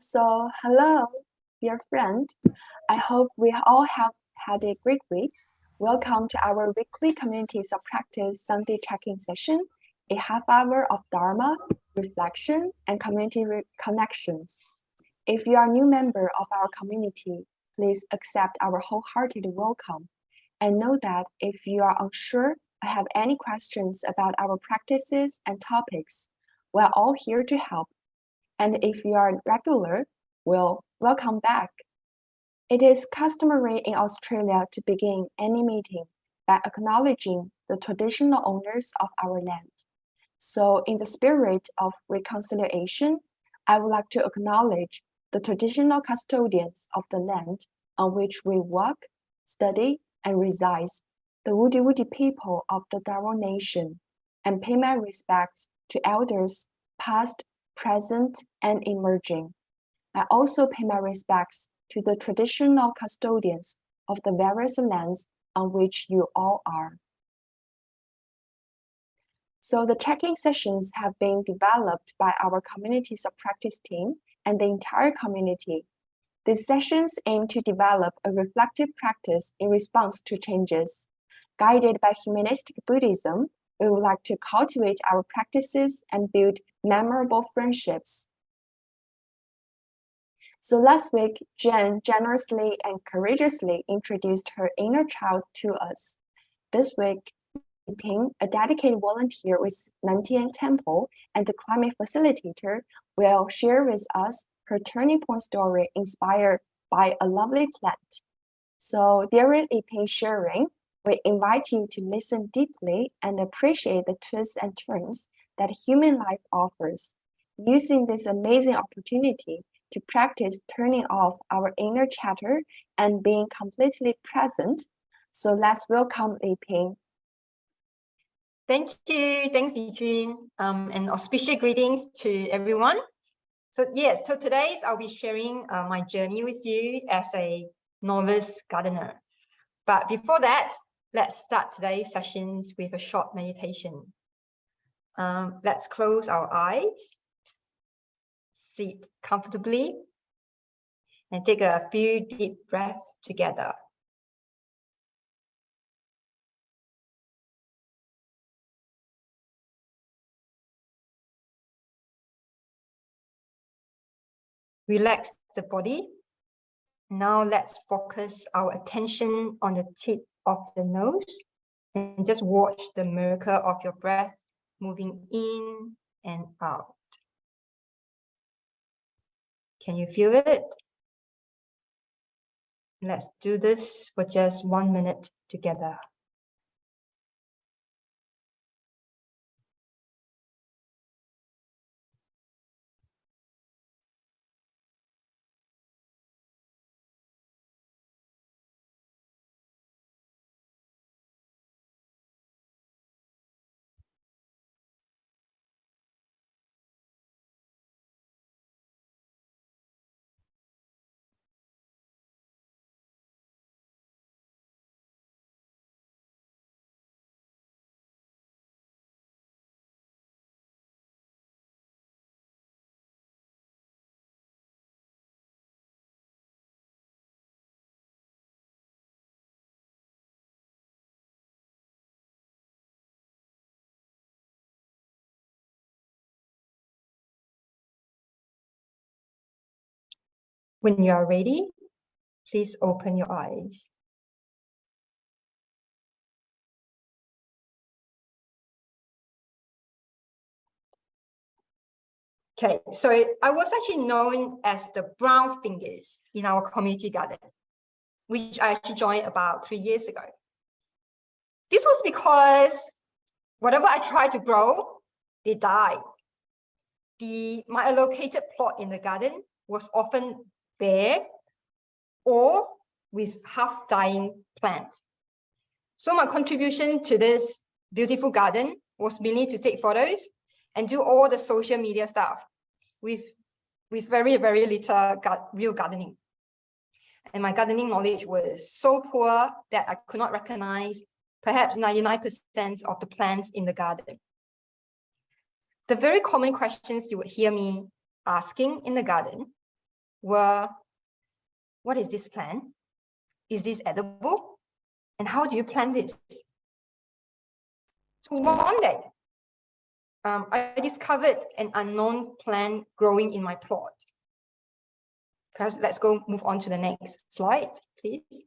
Hello, dear friend. I hope we all have had a great week. Welcome to our weekly Communities of Practice Sunday check-in session, a half hour of Dharma, reflection, and community connections. If you are a new member of our community, please accept our wholehearted welcome. And know that if you are unsure or have any questions about our practices and topics, we're all here to help. And if you are regular, well, welcome back. It is customary in Australia to begin any meeting by acknowledging the traditional owners of our land. So in the spirit of reconciliation, I would like to acknowledge the traditional custodians of the land on which we work, study, and reside, the Wudi people of the Dharma Nation, and pay my respects to elders past, present, and emerging. I also pay my respects to the traditional custodians of the various lands on which you all are. So the check-in sessions have been developed by our Communities of Practice team and the entire community. These sessions aim to develop a reflective practice in response to changes. Guided by humanistic Buddhism, we would like to cultivate our practices and build memorable friendships. So last week, Jen generously and courageously introduced her inner child to us. This week, Li-peng, a dedicated volunteer with Nantian Temple and the climate facilitator, will share with us her turning point story inspired by a lovely plant. So during Li-peng's sharing, we invite you to listen deeply and appreciate the twists and turns that human life offers, using this amazing opportunity to practice turning off our inner chatter and being completely present. So let's welcome Li-peng. Thank you. Thanks, Yijun. And auspicious greetings to everyone. So today I'll be sharing my journey with you as a novice gardener. But before that, let's start today's sessions with a short meditation. Let's close our eyes, sit comfortably, and take a few deep breaths together. Relax the body. Now let's focus our attention on the tip of the nose and just watch the miracle of your breath moving in and out. Can you feel it? Let's do this for just 1 minute together. When you are ready, please open your eyes. Okay, so I was actually known as the brown fingers in our community garden, which I actually joined about 3 years ago. This was because whatever I tried to grow, they died. My allocated plot in the garden was often bare or with half-dying plants. So my contribution to this beautiful garden was mainly to take photos and do all the social media stuff with very, very little real gardening. And my gardening knowledge was so poor that I could not recognize perhaps 99% of the plants in the garden. The very common questions you would hear me asking in the garden were, what is this plant? Is this edible? And how do you plant this? So one day, I discovered an unknown plant growing in my plot. Perhaps let's move on to the next slide, please.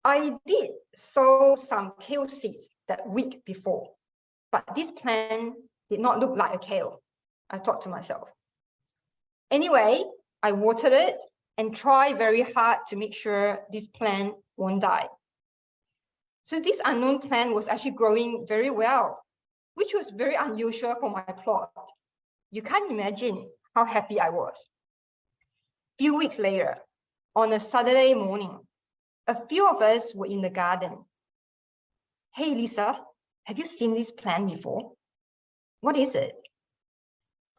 I did sow some kale seeds that week before, but this plant did not look like a kale, I thought to myself. Anyway, I watered it and tried very hard to make sure this plant won't die. So this unknown plant was actually growing very well, which was very unusual for my plot. You can't imagine how happy I was. A few weeks later, on a Saturday morning, a few of us were in the garden. Hey, Lisa, have you seen this plant before? What is it?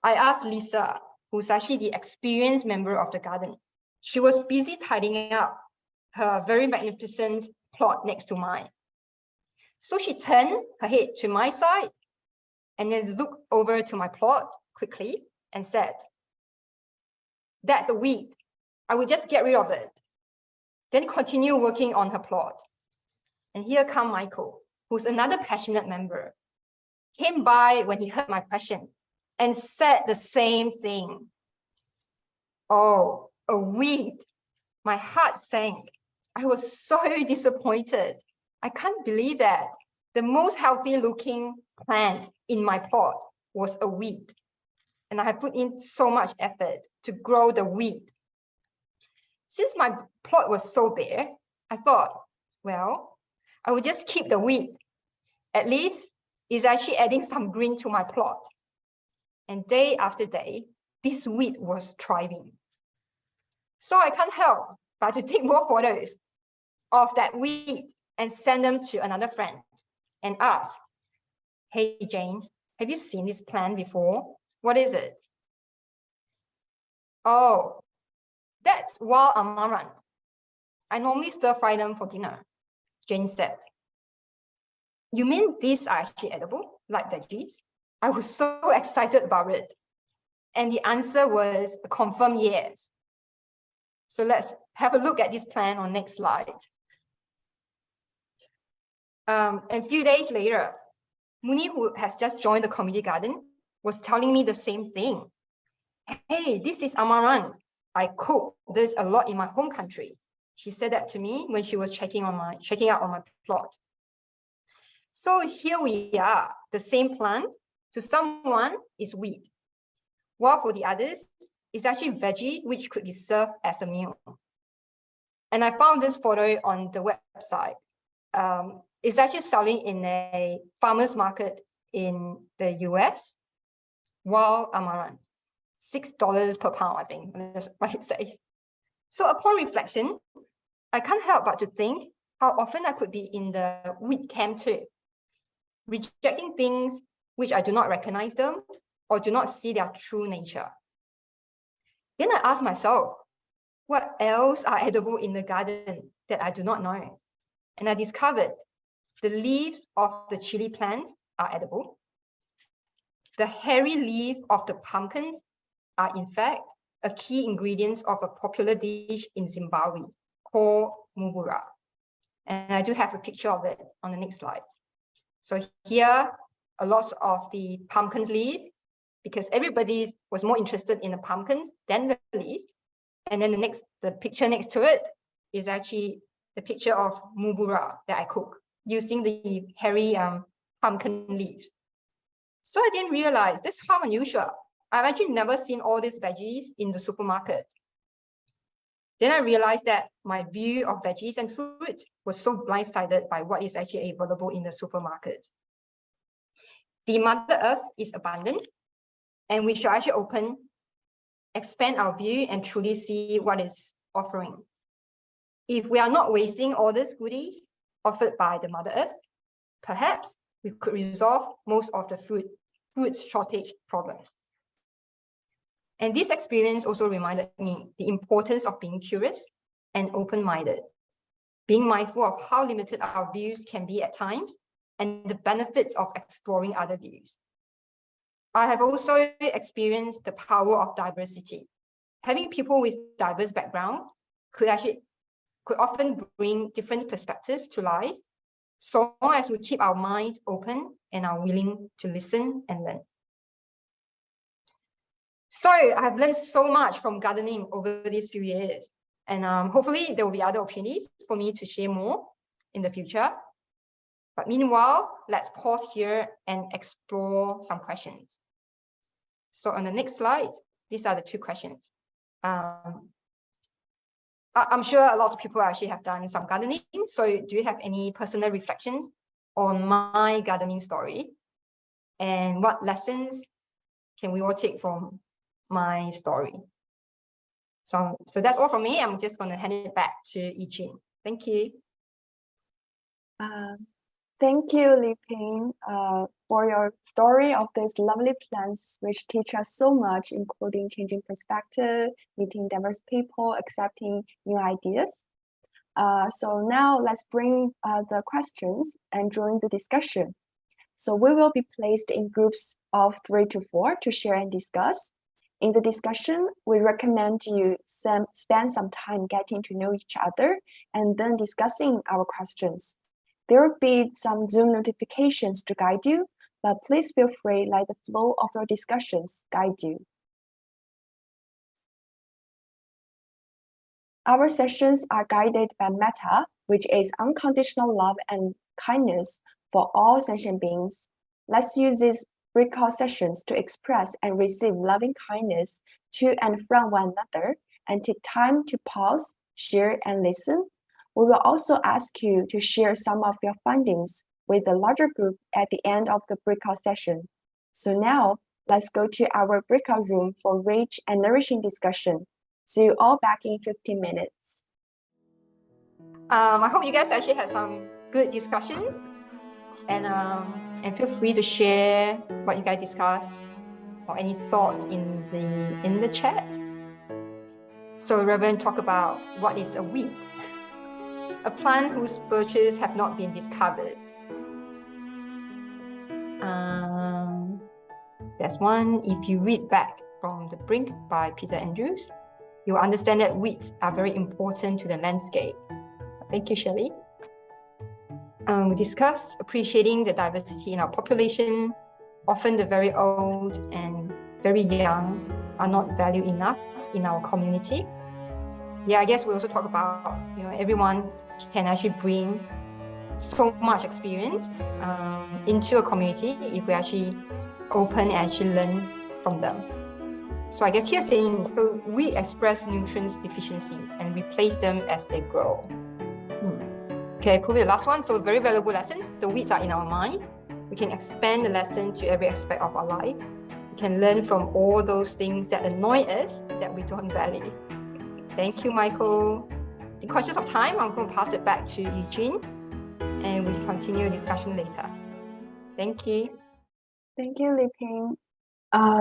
I asked Lisa, who's actually the experienced member of the garden. She was busy tidying up her very magnificent plot next to mine. So she turned her head to my side and then looked over to my plot quickly and said, "That's a weed. I will just get rid of it." Then continue working on her plot. And here comes Michael, who's another passionate member, came by when he heard my question and said the same thing. Oh, a weed. My heart sank. I was so disappointed. I can't believe that the most healthy looking plant in my plot was a weed. And I have put in so much effort to grow the weed. Since my plot was so bare, I thought, well, I would just keep the weed. At least it's actually adding some green to my plot. And day after day, this weed was thriving. So I can't help but to take more photos of that weed and send them to another friend and ask, "Hey, Jane, have you seen this plant before? What is it?" "Oh, that's wild amaranth. I normally stir fry them for dinner," Jane said. "You mean these are actually edible, like veggies?" I was so excited about it. And the answer was a confirmed yes. So let's have a look at this plant on next slide. A few days later, Muni, who has just joined the community garden, was telling me the same thing. "Hey, this is amaranth. I cook this a lot in my home country." She said that to me when she was checking out on my plot. So here we are, the same plant. To someone is wheat, while for the others, it's actually veggie, which could be served as a meal. And I found this photo on the website. It's actually selling in a farmer's market in the US, wild amaranth, $6 per pound, I think, that's what it says. So upon reflection, I can't help but to think how often I could be in the wheat camp too, rejecting things which I do not recognize them or do not see their true nature. Then I asked myself, what else are edible in the garden that I do not know? And I discovered the leaves of the chili plant are edible. The hairy leaf of the pumpkins are in fact a key ingredient of a popular dish in Zimbabwe called mubura. And I do have a picture of it on the next slide. So here are lots of the pumpkin leaf, because everybody was more interested in the pumpkins than the leaf. And then the picture next to it is actually the picture of mubura that I cook using the hairy pumpkin leaves. So I didn't realize this is how unusual. I've actually never seen all these veggies in the supermarket. Then I realized that my view of veggies and fruit was so blindsided by what is actually available in the supermarket. The Mother Earth is abundant, and we should actually expand our view and truly see what it's offering. If we are not wasting all these goodies offered by the Mother Earth, perhaps we could resolve most of the food shortage problems. And this experience also reminded me the importance of being curious and open-minded, being mindful of how limited our views can be at times, and the benefits of exploring other views. I have also experienced the power of diversity. Having people with diverse background could often bring different perspectives to life, so long as we keep our mind open and are willing to listen and learn. So I have learned so much from gardening over these few years, and hopefully there will be other opportunities for me to share more in the future. But meanwhile, let's pause here and explore some questions. So on the next slide, these are the two questions. I'm sure a lot of people actually have done some gardening. So do you have any personal reflections on my gardening story? And what lessons can we all take from my story? So that's all from me. I'm just going to hand it back to Yi-Jin. Thank you. Thank you, Li-peng, for your story of these lovely plants, which teach us so much, including changing perspective, meeting diverse people, accepting new ideas. So now let's bring the questions and join the discussion. So we will be placed in groups of 3 to 4 to share and discuss. In the discussion, we recommend you spend some time getting to know each other and then discussing our questions. There will be some Zoom notifications to guide you, but please feel free, let the flow of your discussions guide you. Our sessions are guided by Metta, which is unconditional love and kindness for all sentient beings. Let's use these breakout sessions to express and receive loving kindness to and from one another, and take time to pause, share, and listen. We will also ask you to share some of your findings with the larger group at the end of the breakout session. So now, let's go to our breakout room for rich and nourishing discussion. See you all back in 15 minutes. I hope you guys actually had some good discussions, and feel free to share what you guys discussed or any thoughts in the chat. So Reverend talked about what is a weed. A plant whose virtues have not been discovered. There's one, if you read back from The Brink by Peter Andrews, you'll understand that weeds are very important to the landscape. Thank you, Shelley. We discussed appreciating the diversity in our population. Often the very old and very young are not valued enough in our community. Yeah, I guess we also talk about, everyone can actually bring so much experience into a community if we actually open and actually learn from them. So I guess here's saying, so we express nutrients deficiencies and replace them as they grow. Okay, probably the last one. So very valuable lessons. The weeds are in our mind. We can expand the lesson to every aspect of our life. We can learn from all those things that annoy us that we don't value. Thank you, Michael. In conscious of time, I'm going to pass it back to Eugene, and we'll continue discussion later. Thank you. Thank you, Li-peng.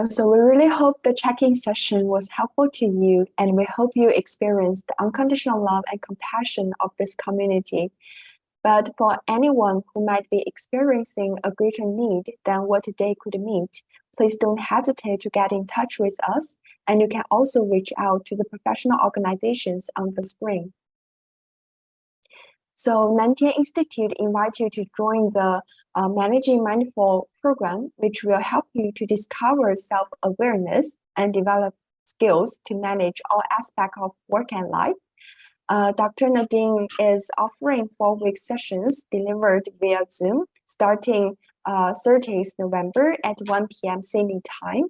So we really hope the check-in session was helpful to you, and we hope you experienced the unconditional love and compassion of this community. But for anyone who might be experiencing a greater need than what today could meet, please don't hesitate to get in touch with us, and you can also reach out to the professional organizations on the screen. So Nantian Institute invites you to join the Managing Mindful program, which will help you to discover self-awareness and develop skills to manage all aspects of work and life. Dr. Nadine is offering 4-week sessions delivered via Zoom starting 30th November at 1 p.m. Sydney time.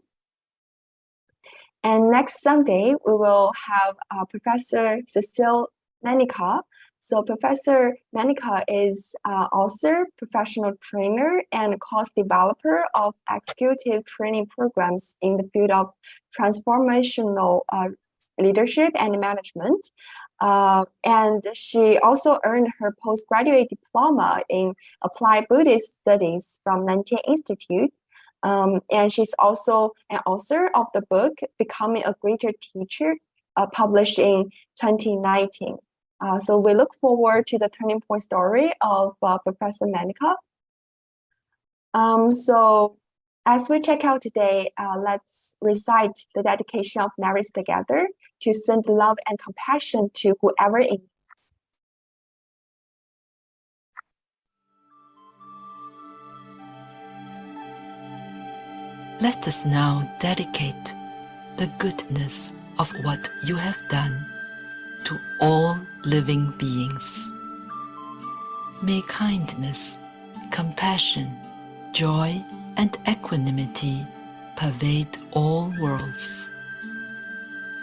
And next Sunday, we will have Professor Cecile Manica. So Professor Manica is author, professional trainer, and course developer of executive training programs in the field of transformational leadership and management. And she also earned her postgraduate diploma in applied Buddhist studies from Nantian Institute. And she's also an author of the book, Becoming a Greater Teacher, published in 2019. So we look forward to the turning point story of Professor Manica. So As we check out today, let's recite the dedication of merits together to send love and compassion to whoever in need. Let us now dedicate the goodness of what you have done to all living beings. May kindness, compassion, joy, and equanimity pervade all worlds.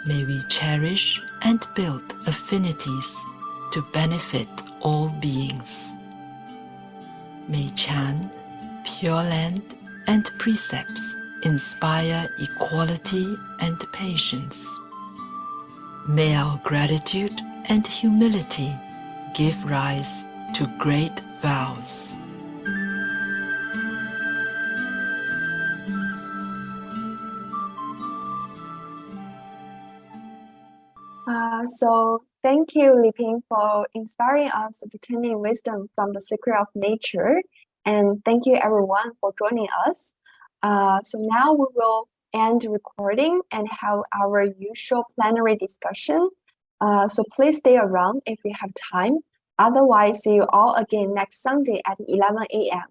May we cherish and build affinities to benefit all beings. May Chan, Pure Land, and precepts inspire equality and patience. May our gratitude and humility give rise to great vows. So thank you, Li-peng, for inspiring us obtaining wisdom from the secret of nature. And thank you everyone for joining us. So now we will end recording and have our usual plenary discussion. So please stay around if you have time. Otherwise, see you all again next Sunday at 11 a.m.